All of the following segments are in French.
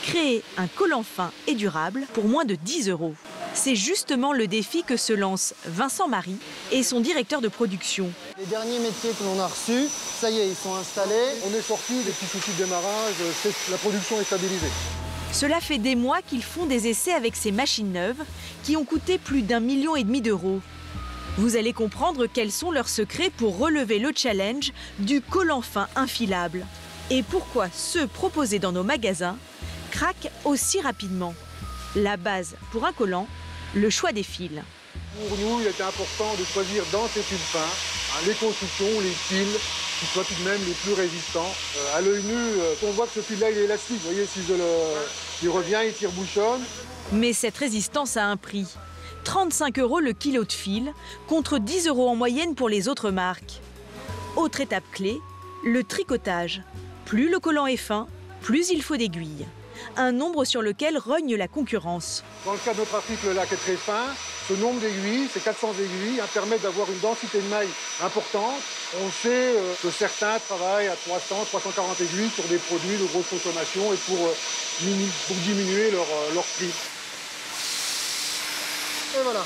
Créer un collant fin et durable pour moins de 10 €. C'est justement le défi que se lance Vincent Marie et son directeur de production. Les derniers métiers que l'on a reçus, ça y est, ils sont installés. On est sorti des petits soucis de démarrage, la production est stabilisée. Cela fait des mois qu'ils font des essais avec ces machines neuves qui ont coûté plus d'1,5 million d'euros. Vous allez comprendre quels sont leurs secrets pour relever le challenge du collant fin infilable. Et pourquoi ceux proposés dans nos magasins craquent aussi rapidement. La base pour un collant, le choix des fils. Pour nous, il était important de choisir dans ces tubes fins les constructions, les fils qui soient tout de même les plus résistants. À l'œil nu, on voit que ce fil-là, il est élastique. Vous voyez, si il revient, il tire-bouchonne. Mais cette résistance a un prix. 35 € le kilo de fil, contre 10 € en moyenne pour les autres marques. Autre étape clé, le tricotage. Plus le collant est fin, plus il faut d'aiguilles. Un nombre sur lequel rogne la concurrence. Dans le cas de notre article là qui est très fin, ce nombre d'aiguilles, ces 400 aiguilles, permettent d'avoir une densité de maille importante. On sait que certains travaillent à 300, 340 aiguilles sur des produits de grosse consommation et pour diminuer leur prix. Et voilà.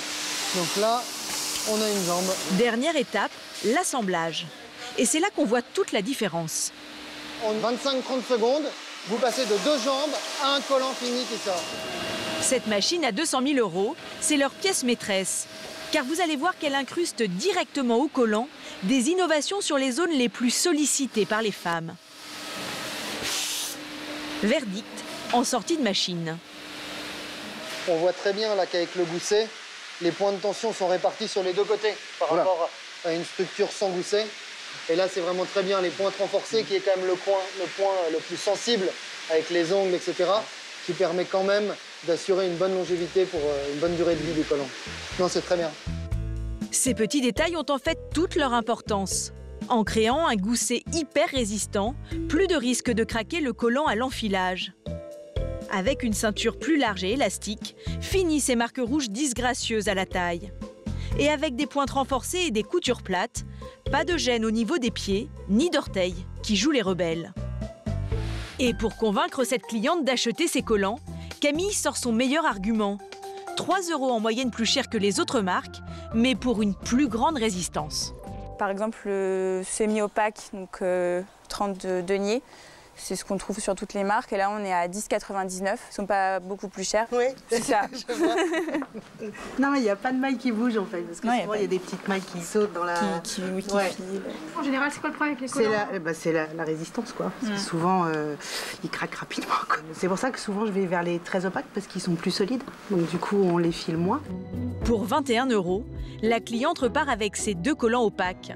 Donc là, on a une jambe. Dernière étape, l'assemblage. Et c'est là qu'on voit toute la différence. En 25-30 secondes, vous passez de 2 jambes à un collant fini qui sort. Cette machine à 200 000 €, c'est leur pièce maîtresse. Car vous allez voir qu'elle incruste directement au collant des innovations sur les zones les plus sollicitées par les femmes. Verdict en sortie de machine. On voit très bien là qu'avec le gousset, les points de tension sont répartis sur les deux côtés par rapport à une structure sans gousset. Et là, c'est vraiment très bien les pointes renforcées qui est quand même le point le plus sensible avec les ongles, etc. qui permet quand même d'assurer une bonne longévité pour une bonne durée de vie du collant. Non, c'est très bien. Ces petits détails ont en fait toute leur importance. En créant un gousset hyper résistant, plus de risque de craquer le collant à l'enfilage. Avec une ceinture plus large et élastique, fini ces marques rouges disgracieuses à la taille. Et avec des pointes renforcées et des coutures plates, pas de gêne au niveau des pieds ni d'orteils qui jouent les rebelles. Et pour convaincre cette cliente d'acheter ses collants, Camille sort son meilleur argument. 3 € en moyenne plus cher que les autres marques, mais pour une plus grande résistance. Par exemple, le semi-opaque, donc 30 deniers, c'est ce qu'on trouve sur toutes les marques. Et là, on est à 10,99. Ils ne sont pas beaucoup plus chers. Oui, c'est ça. Je vois. Non, mais il n'y a pas de mailles qui bougent en fait. Parce que souvent, il y a des petites mailles qui sautent dans la. Qui filent. En général, c'est quoi le problème avec les collants? C'est la résistance, quoi. Parce que souvent, ils craquent rapidement. C'est pour ça que souvent, je vais vers les très opaques parce qu'ils sont plus solides. Donc, du coup, on les file moins. Pour 21 €, la cliente repart avec ses 2 collants opaques.